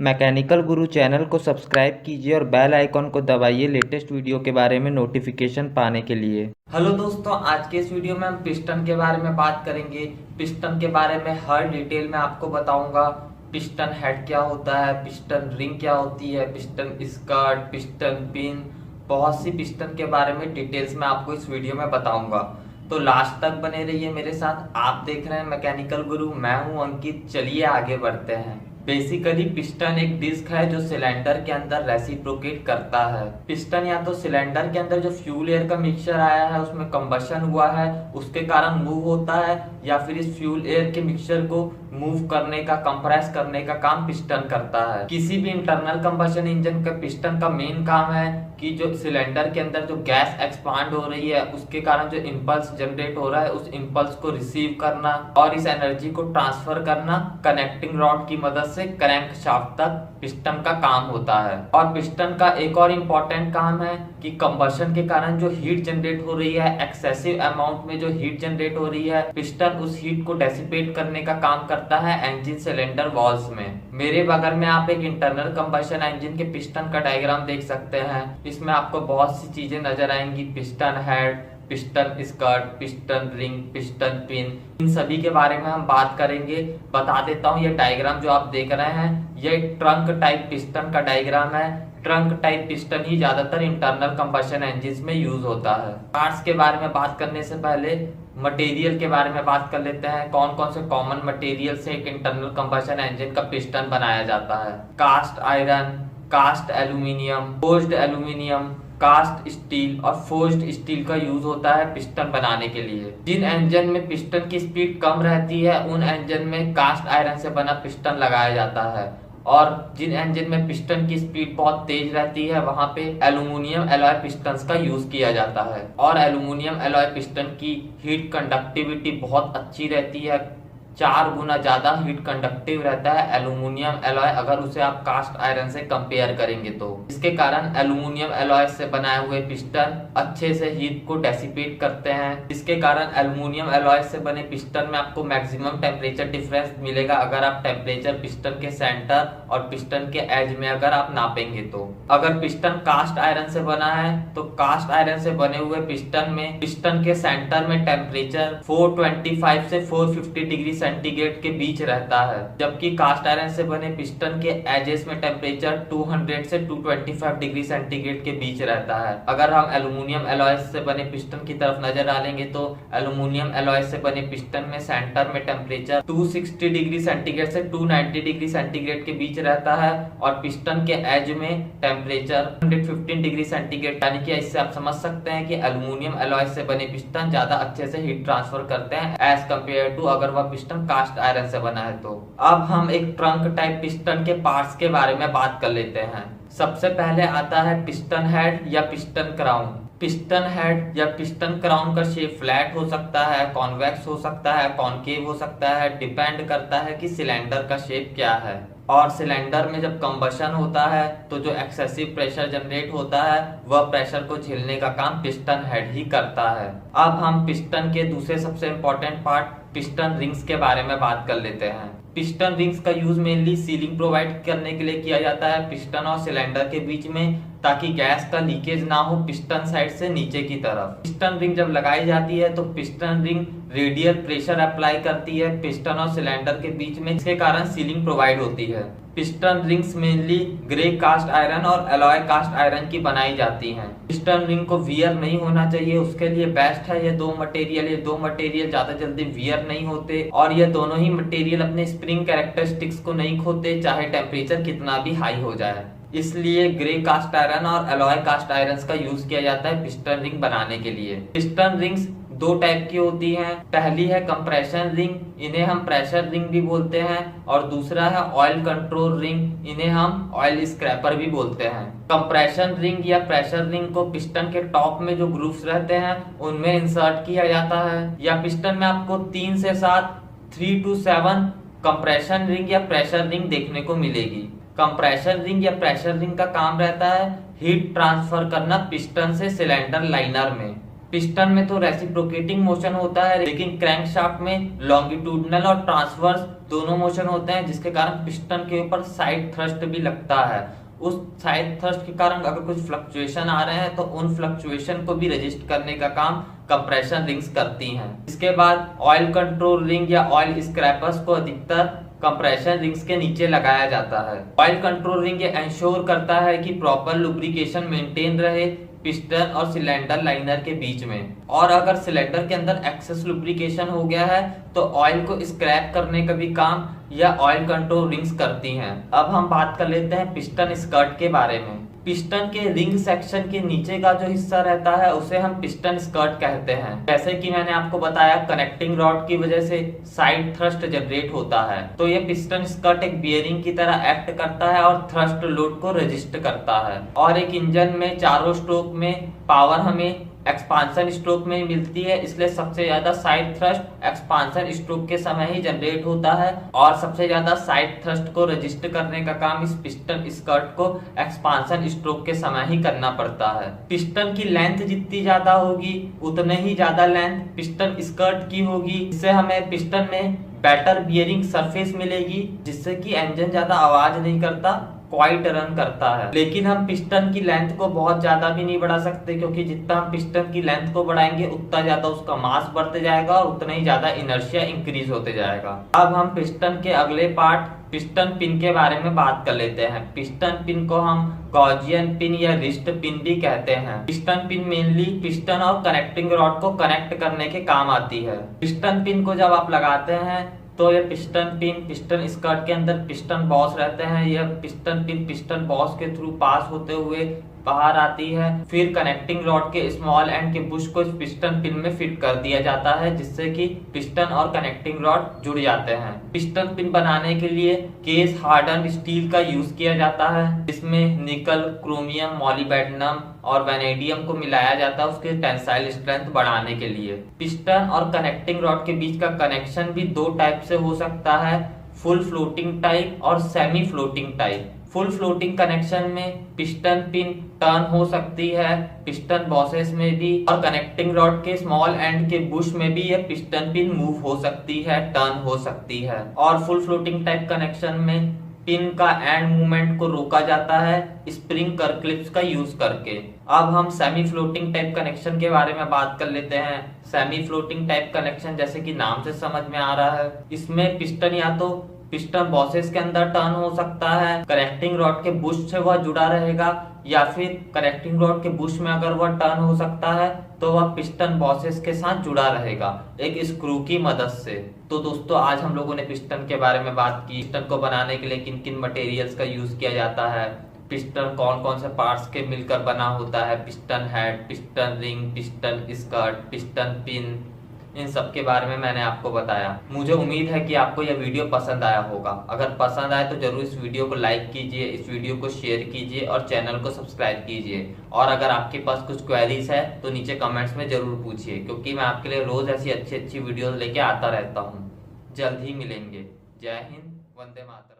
Mechanical गुरु channel को subscribe कीजिए और बेल आइकॉन को दबाइए लेटेस्ट वीडियो के बारे में नोटिफिकेशन पाने के लिए। हेलो दोस्तों, आज के इस वीडियो में हम पिस्टन के बारे में बात करेंगे। पिस्टन के बारे में हर डिटेल में आपको बताऊंगा। पिस्टन हेड क्या होता है, पिस्टन रिंग क्या होती है, पिस्टन स्कर्ट, पिस्टन पिन, बहुत सी पिस्टन के बारे में डिटेल्स में आपको इस वीडियो में बताऊंगा। तो लास्ट तक बने रहिए मेरे साथ। आप देख रहे हैं मैकेनिकल गुरु, मैं हूं अंकित। चलिए आगे बढ़ते हैं। बेसिकली पिस्टन एक डिस्क है जो सिलेंडर के अंदर रेसिप्रोकेट करता है। पिस्टन या तो सिलेंडर के अंदर जो फ्यूल एयर का मिक्सचर आया है उसमें कंबशन हुआ है उसके कारण मूव होता है, या फिर इस फ्यूल एयर के मिक्सचर को मूव करने का, कंप्रेस करने का काम पिस्टन करता है। किसी भी इंटरनल कंबशन इंजन का पिस्टन का मेन काम है कि जो सिलेंडर के अंदर जो गैस एक्सपांड हो रही है उसके कारण जो इंपल्स जनरेट हो रहा है उस इंपल्स को रिसीव करना और इस एनर्जी को ट्रांसफर करना कनेक्टिंग रॉड की मदद से क्रैंक शाफ्ट तक पिस्टन का काम होता है। और पिस्टन का एक और इम्पोर्टेंट काम है कि कंबशन के कारण जो हीट जनरेट हो रही है, एक्सेसिव अमाउंट में जो हीट जनरेट हो रही है, पिस्टन उस हीट को डेसिपेट करने का काम करता है इंजन सिलेंडर वॉल्स में। मेरे बगल में आप एक इंटरनल कंबशन इंजन के पिस्टन का डायग्राम देख सकते हैं। इसमें आपको बहुत सी चीजें नजर आएंगी। Piston head, piston skirt, piston ring, piston pin, इन सभी के बारे में हम बात करेंगे। बता देता हूँ, ये डायग्राम जो आप देख रहे हैं ये ट्रंक टाइप पिस्टन का डायग्राम है। ट्रंक टाइप पिस्टन ही ज्यादातर इंटरनल कंबशन इंजन में यूज होता है। पार्ट्स के बारे में बात करने से पहले मटेरियल के बारे में बात कर लेते हैं। कौन कौन से कॉमन मटेरियल से एक इंटरनल कंबशन इंजन का पिस्टन बनाया जाता है। Cast iron, cast aluminium, forged aluminium, cast steel और फोर्ज्ड स्टील का यूज होता है पिस्टन बनाने के लिए। जिन इंजन में पिस्टन की स्पीड कम रहती है उन इंजन में कास्ट आयरन से बना पिस्टन लगाया जाता है, और जिन इंजन में पिस्टन की स्पीड बहुत तेज रहती है वहां पे एल्यूमिनियम एलॉय पिस्टन्स का यूज किया जाता है। और एल्यूमिनियम एलॉय पिस्टन की हीट कंडक्टिविटी बहुत अच्छी रहती है, 4 गुना ज्यादा हीट कंडक्टिव रहता है एल्यूमिनियम एलॉय अगर उसे आप कास्ट आयरन से कंपेयर करेंगे तो। इसके कारण एल्यूमिनियम एलॉय से बनाए हुए पिस्टन अच्छे से हीट को डेसिपेट करते हैं, जिसके कारण एल्यूमिनियम एलॉय से बने पिस्टन में आपको मैक्सिमम टेम्परेचर डिफरेंस मिलेगा अगर आप टेम्परेचर पिस्टन के सेंटर और पिस्टन के एज में अगर आप नापेंगे तो। अगर पिस्टन कास्ट आयरन से बना है तो कास्ट आयरन से बने हुए पिस्टन में पिस्टन के सेंटर में टेम्परेचर 425 से 450 डिग्री सेंटीग्रेड के बीच रहता है, जबकि कास्ट आयरन से बने पिस्टन के एजेस में टेम्परेचर 200 से 225 डिग्री सेंटीग्रेड के बीच रहता है। अगर हम एल्यूमिनियम एलॉय से बने पिस्टन की तरफ नजर डालेंगे तो एल्यूमिनियम एलॉय से बने पिस्टन में सेंटर में टेम्परेचर 260 डिग्री सेंटीग्रेड से 290 डिग्री सेंटीग्रेड के बीच रहता है, और पिस्टन के एज में टेम्परेचर 115 डिग्री सेंटीग्रेड। यानी कि इससे आप समझ सकते हैं कि एल्यूमिनियम एलॉय से बने पिस्टन ज्यादा अच्छे से हीट ट्रांसफर करते हैं एज कम्पेयर टू अगर वह पिस्टन कास्ट आयरन से बना है तो। अब हम एक ट्रंक टाइप पिस्टन के पार्ट्स के बारे में बात कर लेते हैं। सबसे पहले आता है पिस्टन हेड या पिस्टन क्राउन। पिस्टन हेड या पिस्टन क्राउन का शेप फ्लैट हो सकता है, कॉन्वेक्स हो सकता है, कॉनकेव हो सकता है, डिपेंड करता है कि सिलेंडर का शेप क्या है। और सिलेंडर में जब कंबशन होता है तो जो एक्सेसिव प्रेशर जनरेट होता है वह प्रेशर को झेलने का काम पिस्टन हेड ही करता है। अब हम पिस्टन के दूसरे सबसे इंपॉर्टेंट पार्ट पिस्टन रिंग्स के बारे में बात कर लेते हैं। पिस्टन रिंग्स का यूज मेनली सीलिंग प्रोवाइड करने के लिए किया जाता है पिस्टन और सिलेंडर के बीच में, ताकि गैस का लीकेज ना हो पिस्टन साइड से नीचे की तरफ। पिस्टन रिंग जब लगाई जाती है तो piston ring radial pressure apply करती है पिस्टन और सिलेंडर के बीच में, इसके कारण सीलिंग प्रोवाइड होती है। Piston rings mainly grey cast iron और एलॉय कास्ट आयरन की बनाई जाती हैं। पिस्टन रिंग को वियर नहीं होना चाहिए, उसके लिए बेस्ट है ये दो मटेरियल। ये दो मटेरियल ज्यादा जल्दी वियर नहीं होते और ये दोनों ही मटेरियल अपने स्प्रिंग कैरेक्टरिस्टिक्स को नहीं खोते चाहे टेम्परेचर कितना भी हाई हो जाए। इसलिए ग्रे कास्ट आयरन और एलॉय कास्ट आयरन का यूज किया जाता है पिस्टन रिंग बनाने के लिए। पिस्टन रिंग्स दो टाइप की होती हैं। पहली है कंप्रेशन रिंग, इन्हें हम प्रेशर रिंग भी बोलते हैं, और दूसरा है ऑयल कंट्रोल रिंग, इन्हें हम ऑयल स्क्रैपर भी बोलते हैं। कंप्रेशन रिंग या प्रेशर रिंग को पिस्टन के टॉप में जो ग्रूव्स रहते हैं उनमें इंसर्ट किया जाता है, या पिस्टन में आपको 3 से 7, 3 to 7 कंप्रेशन रिंग या प्रेशर रिंग देखने को मिलेगी। कंप्रेशन रिंग या प्रेशर रिंग का काम रहता है हीट ट्रांसफर करना पिस्टन से सिलेंडर लाइनर में, पिस्टन में तो रेसिप्रोकेटिंग मोशन होता है, लेकिन क्रैंकशाफ्ट में लॉन्गिट्यूडनल और ट्रांसवर्स दोनों मोशन होते हैं, जिसके कारण पिस्टन के ऊपर साइड थ्रस्ट भी लगता है। उस साइड थ्रस्ट के कारण अगर कुछ फ्लक्चुएशन आ रहे हैं तो उन फ्लक्चुएशन को भी रजिस्ट करने का काम कंप्रेशन रिंग्स करती हैं। इसके बाद ऑयल कंट्रोल रिंग या ऑयल स्क्रैपर्स को अधिकतर कंप्रेशन रिंग्स के नीचे लगाया जाता है। ऑयल कंट्रोल रिंग ये इंश्योर करता है कि प्रॉपर लुब्रिकेशन मेंटेन रहे पिस्टन और सिलेंडर लाइनर के बीच में, और अगर सिलेंडर के अंदर एक्सेस लुब्रिकेशन हो गया है तो ऑयल को स्क्रैप करने का भी काम या ऑयल कंट्रोल रिंग्स करती हैं। अब हम बात कर लेते हैं पिस्टन स्कर्ट के बारे में। पिस्टन के रिंग सेक्शन के नीचे का जो हिस्सा रहता है उसे हम पिस्टन स्कर्ट कहते हैं। जैसे कि मैंने आपको बताया, कनेक्टिंग रॉड की वजह से साइड थ्रस्ट जनरेट होता है, तो ये पिस्टन स्कर्ट एक बियरिंग की तरह एक्ट करता है और थ्रस्ट लोड को रजिस्ट करता है। और एक इंजन में चारों स्ट्रोक में पावर हमें एक्सपांशन स्ट्रोक में मिलती है, इसलिए सबसे ज्यादा साइड थ्रस्ट एक्सपांशन स्ट्रोक के समय ही जनरेट होता है, और सबसे ज्यादा साइड थ्रस्ट को रजिस्ट करने का काम इस पिस्टन स्कर्ट को एक्सपांशन स्ट्रोक के समय ही करना पड़ता है। पिस्टन की लेंथ जितनी ज्यादा होगी उतने ही ज्यादा लेंथ पिस्टन स्कर्ट की होगी, इससे हमें पिस्टन में बेटर बियरिंग सरफेस मिलेगी, जिससे कि इंजन ज्यादा आवाज नहीं करता, क्वाइट रन करता है। लेकिन हम पिस्टन की लेंथ को बहुत ज्यादा भी नहीं बढ़ा सकते, क्योंकि जितना हम पिस्टन की लेंथ को बढ़ाएंगे उतना ज्यादा उसका मास बढ़ते जाएगा और उतना ही ज्यादा इनर्शिया इंक्रीज होते जाएगा। अब हम पिस्टन के अगले पार्ट पिस्टन पिन के बारे में बात कर लेते हैं। पिस्टन पिन को हम गॉजियन पिन या रिस्ट पिन भी कहते हैं। पिस्टन पिन मेनली पिस्टन और कनेक्टिंग रॉड को कनेक्ट करने के काम आती है। पिस्टन पिन को जब आप लगाते हैं तो ये पिस्टन पिन पिस्टन स्कर्ट के अंदर पिस्टन बॉस रहते हैं, यह पिस्टन पिन पिस्टन बॉस के थ्रू पास होते हुए बाहर आती है, फिर कनेक्टिंग रॉड के स्मॉल एंड के बुश को पिस्टन पिन में फिट कर दिया जाता है, जिससे कि पिस्टन और कनेक्टिंग रॉड जुड़ जाते हैं। पिस्टन पिन बनाने के लिए केस हार्डन स्टील का यूज किया जाता है, जिसमें निकल, क्रोमियम, मॉलिब्डेनम और वैनेडियम को मिलाया जाता है उसके टेंसाइल स्ट्रेंथ बढ़ाने के लिए। पिस्टन और कनेक्टिंग रॉड के बीच का कनेक्शन भी दो टाइप से हो सकता है, फुल फ्लोटिंग टाइप और semi floating type. Full floating connection में पिस्टन पिन टर्न हो सकती है पिस्टन बॉसेस में भी, और कनेक्टिंग रॉड के स्मॉल एंड के बुश में भी यह पिस्टन पिन मूव हो सकती है, टर्न हो सकती है। और फुल फ्लोटिंग टाइप कनेक्शन में पिन का एंड मूवमेंट को रोका जाता है स्प्रिंग कर क्लिप्स का यूज करके। अब हम सेमी फ्लोटिंग टाइप कनेक्शन के बारे में बात कर लेते हैं। सेमी फ्लोटिंग टाइप कनेक्शन जैसे कि नाम से समझ में आ रहा है, इसमें पिस्टन या तो पिस्टन बॉसेस के अंदर टर्न हो सकता है, कनेक्टिंग रॉड के बुश से वह जुड़ा रहेगा, या फिर कनेक्टिंग रॉड के बुश में अगर वह टर्न हो सकता है तो वह पिस्टन बॉसेस के साथ जुड़ा रहेगा एक स्क्रू की मदद से। तो दोस्तों, आज हम लोगों ने पिस्टन के बारे में बात की। पिस्टन को बनाने के लिए किन किन मटेरियल्स का यूज किया जाता है, पिस्टन कौन कौन से पार्ट्स के मिलकर बना होता है, piston head, piston ring, piston skirt, piston pin, इन सब के बारे में मैंने आपको बताया। मुझे उम्मीद है कि आपको यह वीडियो पसंद आया होगा। अगर पसंद आए तो जरूर इस वीडियो को लाइक कीजिए, इस वीडियो को शेयर कीजिए और चैनल को सब्सक्राइब कीजिए। और अगर आपके पास कुछ क्वेरीज है तो नीचे कमेंट्स में जरूर पूछिए, क्योंकि मैं आपके लिए रोज ऐसी अच्छी अच्छी वीडियो लेके आता रहता हूँ। जल्द ही मिलेंगे। जय हिंद, वंदे मातरम।